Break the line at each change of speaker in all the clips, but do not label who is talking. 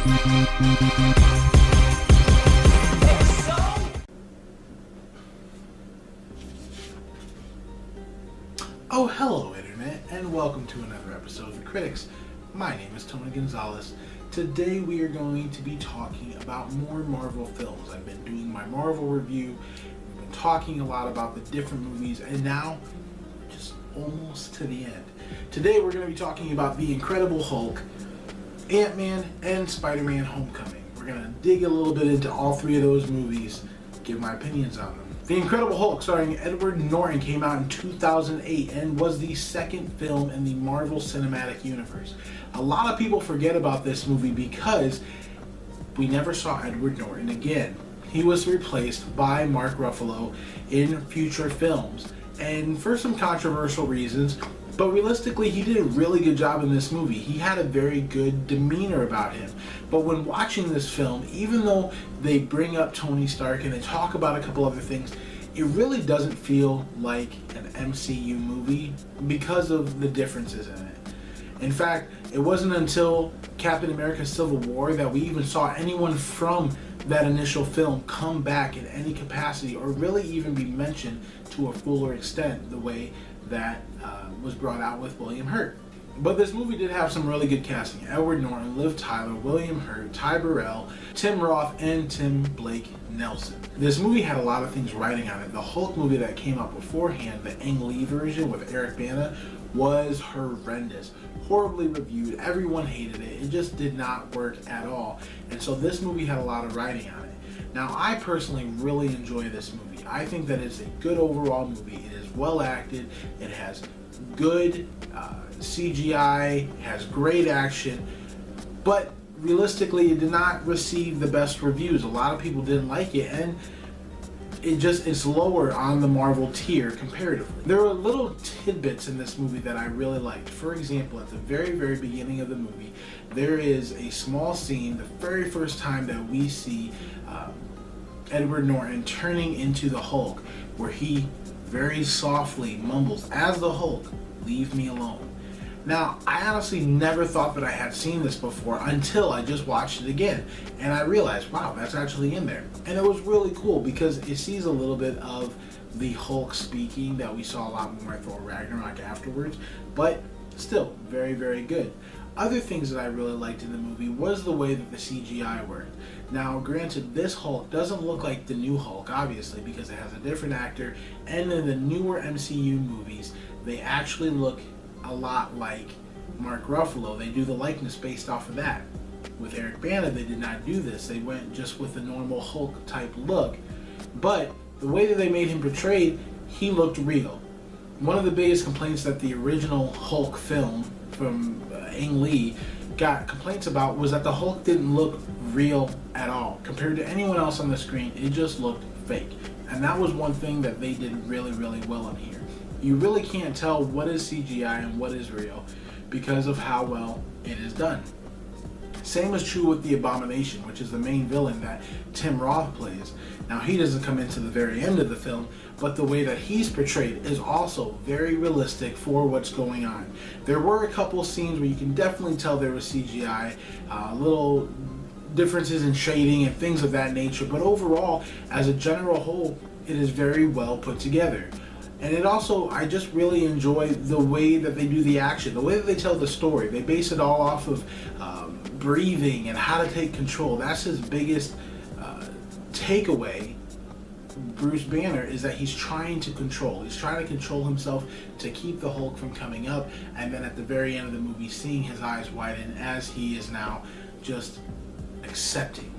Oh, hello Internet, and welcome to another episode of The Critics. My name is Tony Gonzalez. Today we are going to be talking about more Marvel films. I've been doing my Marvel review, we've been talking a lot about the different movies, and now we're just almost to the end. Today we're going to be talking about The Incredible Hulk, Ant-Man, and Spider-Man Homecoming. We're going to dig a little bit into all three of those movies, give my opinions on them. The Incredible Hulk, starring Edward Norton, came out in 2008 and was the second film in the Marvel Cinematic Universe. A lot of people forget about this movie because we never saw Edward Norton again. He was replaced by Mark Ruffalo in future films, and for some controversial reasons, but realistically he did a really good job in this movie. He had a very good demeanor about him. But when watching this film, even though they bring up Tony Stark and they talk about a couple other things, it really doesn't feel like an MCU movie because of the differences in it. In fact, it wasn't until Captain America Civil War that we even saw anyone from that initial film come back in any capacity or really even be mentioned to a fuller extent the way that was brought out with William Hurt. But this movie did have some really good casting. Edward Norton, Liv Tyler, William Hurt, Ty Burrell, Tim Roth, and Tim Blake Nelson. This movie had a lot of things writing on it. The Hulk movie that came out beforehand, the Ang Lee version with Eric Bana, was horrendous. Horribly reviewed. Everyone hated it. It just did not work at all. And so this movie had a lot of writing on it. Now, I personally really enjoy this movie. I think that it's a good overall movie. It is well acted. It has good CGI, has great action, but realistically it did not receive the best reviews. A lot of people didn't like it, and it's lower on the Marvel tier comparatively. There are little tidbits in this movie that I really liked. For example, at the very beginning of the movie, there is a small scene, the very first time that we see Edward Norton turning into the Hulk, where he very softly mumbles as the Hulk, "Leave me alone." Now, I honestly never thought that I had seen this before until I just watched it again, and I realized, wow, that's actually in there. And it was really cool because it sees a little bit of the Hulk speaking that we saw a lot more in Thor Ragnarok afterwards, but still very good. Other things that I really liked in the movie was the way that the CGI worked. Now, granted, this Hulk doesn't look like the new Hulk, obviously, because it has a different actor, and in the newer MCU movies, they actually look a lot like Mark Ruffalo. They do the likeness based off of that. With Eric Bana, they did not do this. They went just with the normal Hulk type look, but the way that they made him portrayed, he looked real. One of the biggest complaints that the original Hulk film from Ang Lee got complaints about was that the Hulk didn't look real at all. Compared to anyone else on the screen, it just looked fake. And that was one thing that they did really well in here. You really can't tell what is CGI and what is real because of how well it is done. Same is true with the Abomination, which is the main villain that Tim Roth plays. Now, he doesn't come into the very end of the film, but the way that he's portrayed is also very realistic for what's going on. There were a couple scenes where you can definitely tell there was CGI, little differences in shading and things of that nature, but overall, as a general whole, it is very well put together. And it also, I just really enjoy the way that they do the action, the way that they tell the story. They base it all off of breathing and how to take control. That's his biggest takeaway. Bruce Banner is that he's trying to control. He's trying to control himself to keep the Hulk from coming up, and then at the very end of the movie, seeing his eyes widen as he is now just accepting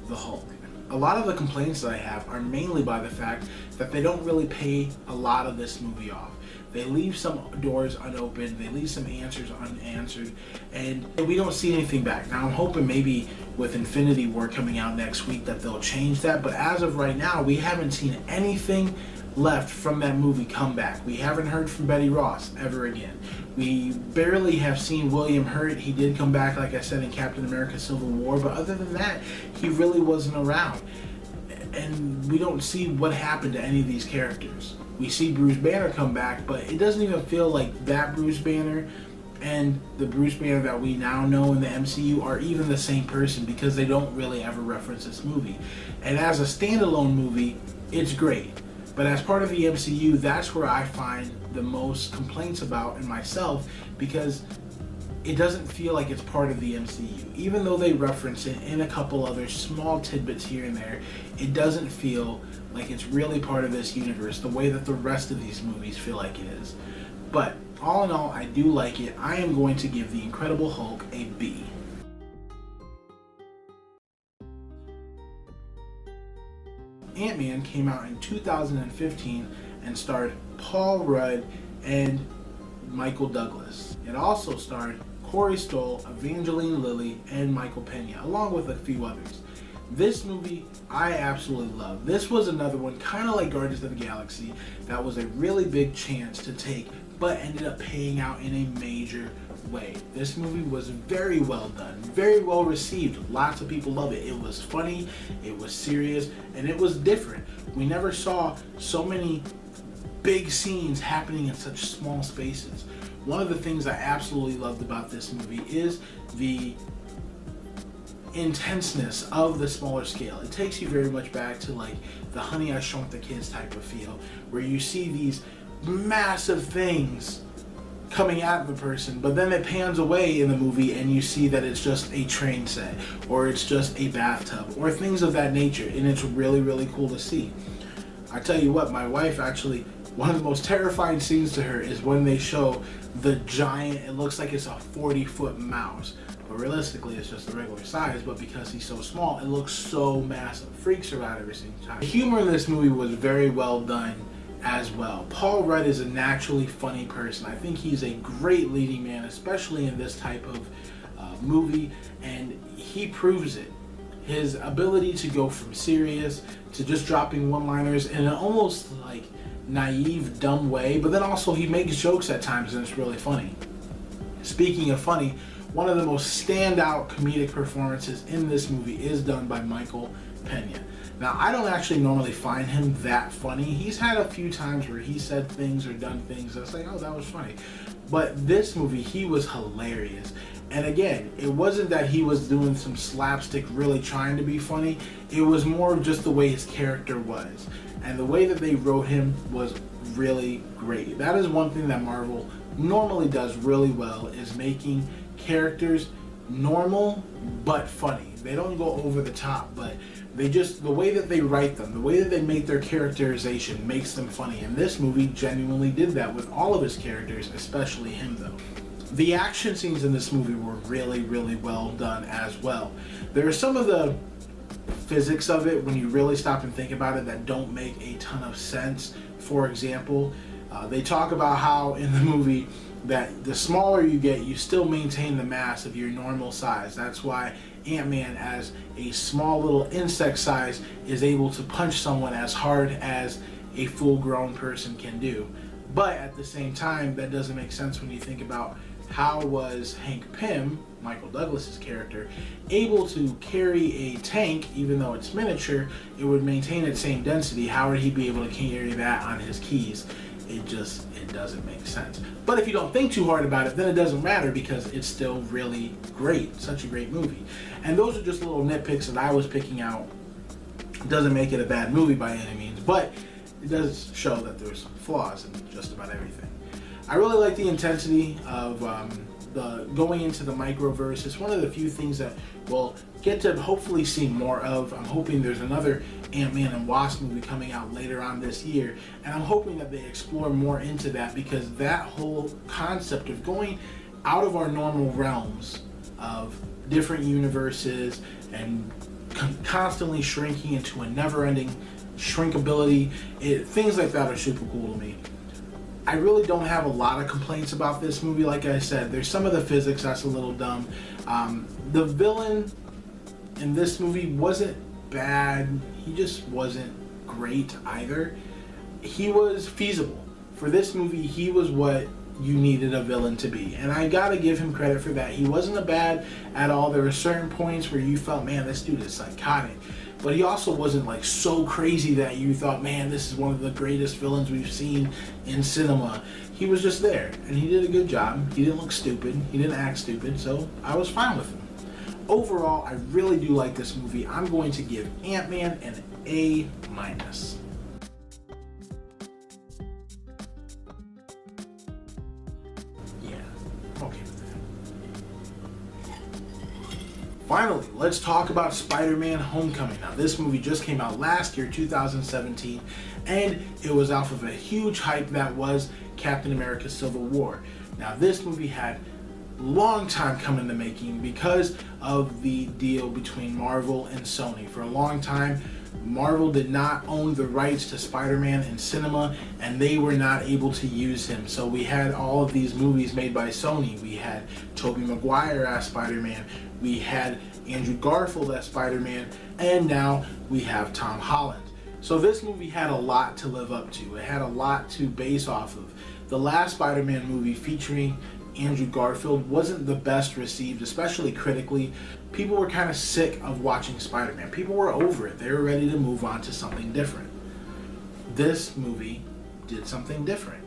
the Hulk. A lot of the complaints that I have are mainly by the fact that they don't really pay a lot of this movie off. They leave some doors unopened, they leave some answers unanswered, and we don't see anything back. Now, I'm hoping maybe with Infinity War coming out next week that they'll change that, but as of right now, we haven't seen anything left from that movie come back. We haven't heard from Betty Ross ever again. We barely have seen William Hurt. He did come back, like I said, in Captain America Civil War, but other than that, he really wasn't around. And we don't see what happened to any of these characters. We see Bruce Banner come back, but it doesn't even feel like that Bruce Banner and the Bruce Banner that we now know in the MCU are even the same person, because they don't really ever reference this movie. And as a standalone movie, it's great. But as part of the MCU, that's where I find the most complaints about in myself, because it doesn't feel like it's part of the MCU. Even though they reference it in a couple other small tidbits here and there, it doesn't feel like it's really part of this universe the way that the rest of these movies feel like it is. But all in all, I do like it. I am going to give The Incredible Hulk a B. Ant-Man came out in 2015 and starred Paul Rudd and Michael Douglas. It also starred Corey Stoll, Evangeline Lilly, and Michael Pena, along with a few others. This movie I absolutely love. This was another one, kind of like Guardians of the Galaxy, that was a really big chance to take, but ended up paying out in a major way. This movie was very well done, very well received. Lots of people love it. It was funny, it was serious, and it was different. We never saw so many big scenes happening in such small spaces. One of the things I absolutely loved about this movie is the intenseness of the smaller scale. It takes you very much back to like the Honey, I Shrunk the Kids type of feel, where you see these massive things coming at the person, but then it pans away in the movie and you see that it's just a train set, or it's just a bathtub, or things of that nature, and it's really, really cool to see. I tell you what, my wife actually, one of the most terrifying scenes to her is when they show the giant, it looks like it's a 40-foot mouse, but realistically it's just the regular size, but because he's so small, it looks so massive. Freaks her out every single time. The humor in this movie was very well done as well. Paul Rudd is a naturally funny person. I think he's a great leading man, especially in this type of movie, and he proves it. His ability to go from serious to just dropping one-liners in an almost like naive, dumb way, but then also he makes jokes at times and it's really funny. Speaking of funny, one of the most standout comedic performances in this movie is done by Michael Pena. Now, I don't actually normally find him that funny. He's had a few times where he said things or done things that's like, oh, that was funny. But this movie, he was hilarious. And again, it wasn't that he was doing some slapstick really trying to be funny. It was more of just the way his character was. And the way that they wrote him was really great. That is one thing that Marvel normally does really well, is making characters normal but funny. They don't go over the top, but they just, the way that they write them, the way that they make their characterization makes them funny. And this movie genuinely did that with all of his characters, especially him though. The action scenes in this movie were really, really well done as well. There are some of the physics of it, when you really stop and think about it, that don't make a ton of sense. For example, they talk about how in the movie that the smaller you get, you still maintain the mass of your normal size. That's why Ant-Man, as a small little insect size, is able to punch someone as hard as a full-grown person can do. But at the same time, that doesn't make sense when you think about how was Hank Pym, Michael Douglas's character, able to carry a tank, even though it's miniature, it would maintain its same density. How would he be able to carry that on his keys? It doesn't make sense. But if you don't think too hard about it, then it doesn't matter, because it's still really great. Such a great movie. And those are just little nitpicks that I was picking out. It doesn't make it a bad movie by any means, but it does show that there's flaws in just about everything. I really like the intensity of the going into the microverse. It's one of the few things that we'll get to hopefully see more of. I'm hoping there's another Ant-Man and Wasp movie coming out later on this year, and I'm hoping that they explore more into that, because that whole concept of going out of our normal realms of different universes and constantly shrinking into a never-ending shrinkability, things like that are super cool to me. I really don't have a lot of complaints about this movie. Like I said, there's some of the physics that's a little dumb. The villain in this movie wasn't bad. He just wasn't great either. He was feasible. For this movie, he was what you needed a villain to be. And I gotta give him credit for that. He wasn't a bad at all. There were certain points where you felt, man, this dude is psychotic. but he also wasn't like so crazy that you thought, man, this is one of the greatest villains we've seen in cinema. He was just there, and he did a good job. He didn't look stupid, he didn't act stupid, so I was fine with him. Overall, I really do like this movie. I'm going to give Ant-Man an A-. Yeah, I'm okay with that. Finally, let's talk about Spider-Man Homecoming. Now, this movie just came out last year, 2017, and it was off of a huge hype that was Captain America Civil War. Now, this movie had long time coming in the making because of the deal between Marvel and Sony. For a long time, Marvel did not own the rights to Spider-Man in cinema, and they were not able to use him. So we had all of these movies made by Sony. We had Tobey Maguire as Spider-Man, we had Andrew Garfield as Spider-Man, and now we have Tom Holland. So this movie had a lot to live up to. It had a lot to base off of. The last Spider-Man movie featuring Andrew Garfield wasn't the best received, especially critically. People were kind of sick of watching Spider-Man. People were over it. They were ready to move on to something different. This movie did something different,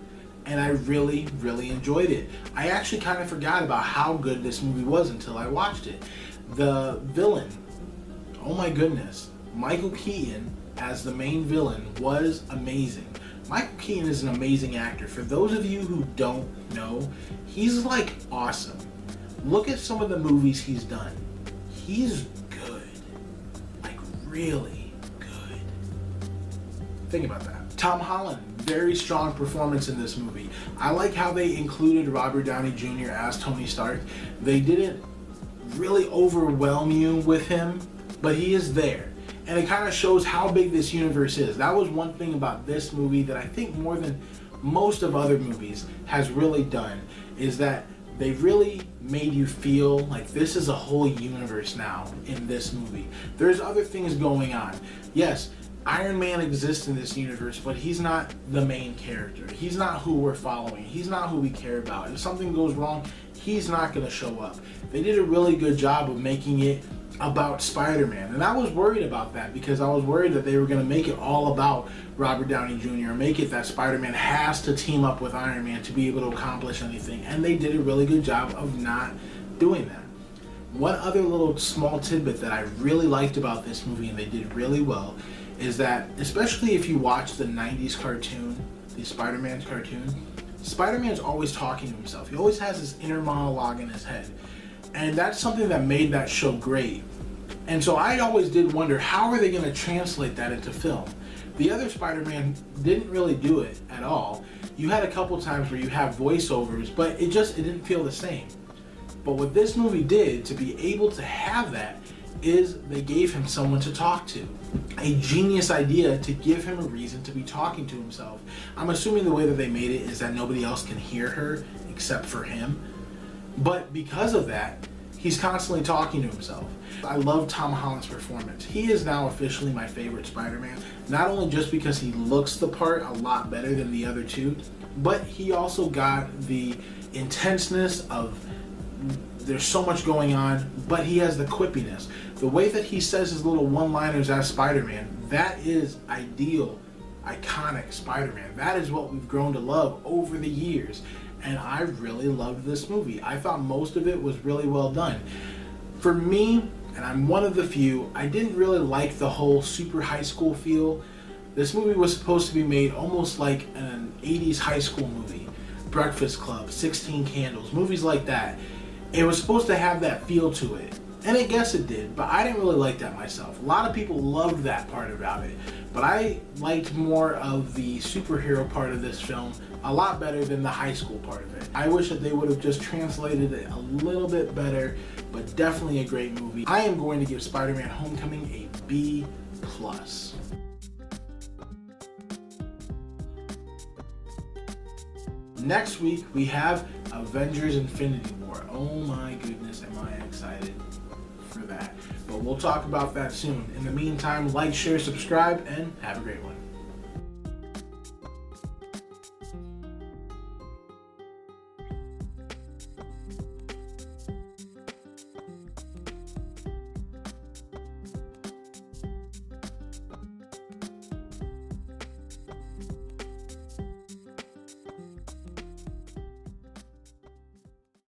and I really, really enjoyed it. I actually kind of forgot about how good this movie was until I watched it. The villain, oh my goodness, Michael Keaton as the main villain was amazing. Michael Keaton is an amazing actor. For those of you who don't know, he's like awesome. Look at some of the movies he's done. He's good. Like really good. Think about that. Tom Holland, very strong performance in this movie. I like how they included Robert Downey Jr. as Tony Stark. They didn't really overwhelm you with him, but he is there. And it kind of shows how big this universe is. That was one thing about this movie that I think more than most of other movies has really done, is that they really made you feel like this is a whole universe now in this movie. There's other things going on. Yes, Iron Man exists in this universe, but he's not the main character. He's not who we're following. He's not who we care about. If something goes wrong, he's not going to show up. They did a really good job of making it about Spider-Man, and I was worried about that because I was worried that they were going to make it all about Robert Downey Jr. make it that Spider-Man has to team up with Iron Man to be able to accomplish anything, and they did a really good job of not doing that. One other little small tidbit that I really liked about this movie, and they did really well, is that especially if you watch the 90s cartoon, the Spider-Man cartoon, Spider-Man's always talking to himself. He always has this inner monologue in his head. And that's something that made that show great. And so I always did wonder, how are they going to translate that into film? The other Spider-Man didn't really do it at all. You had a couple times where you have voiceovers, but it didn't feel the same. But what this movie did to be able to have that is they gave him someone to talk to. A genius idea to give him a reason to be talking to himself. I'm assuming the way that they made it is that nobody else can hear her except for him. But because of that, he's constantly talking to himself. I love Tom Holland's performance. He is now officially my favorite Spider-Man, not only just because he looks the part a lot better than the other two, but he also got the intenseness of there's so much going on, but he has the quippiness. The way that he says his little one-liners as Spider-Man, that is ideal, iconic Spider-Man. That is what we've grown to love over the years. And I really loved this movie. I thought most of it was really well done. For me, and I'm one of the few, I didn't really like the whole super high school feel. This movie was supposed to be made almost like an 80s high school movie. Breakfast Club, 16 Candles, movies like that. It was supposed to have that feel to it. And I guess it did, but I didn't really like that myself. A lot of people loved that part about it, but I liked more of the superhero part of this film a lot better than the high school part of it. I wish that they would have just translated it a little bit better, but definitely a great movie. I am going to give Spider-Man Homecoming a B+. Next week, we have Avengers Infinity War. Oh my goodness, am I excited for that. But we'll talk about that soon. In the meantime, like, share, subscribe, and have a great one.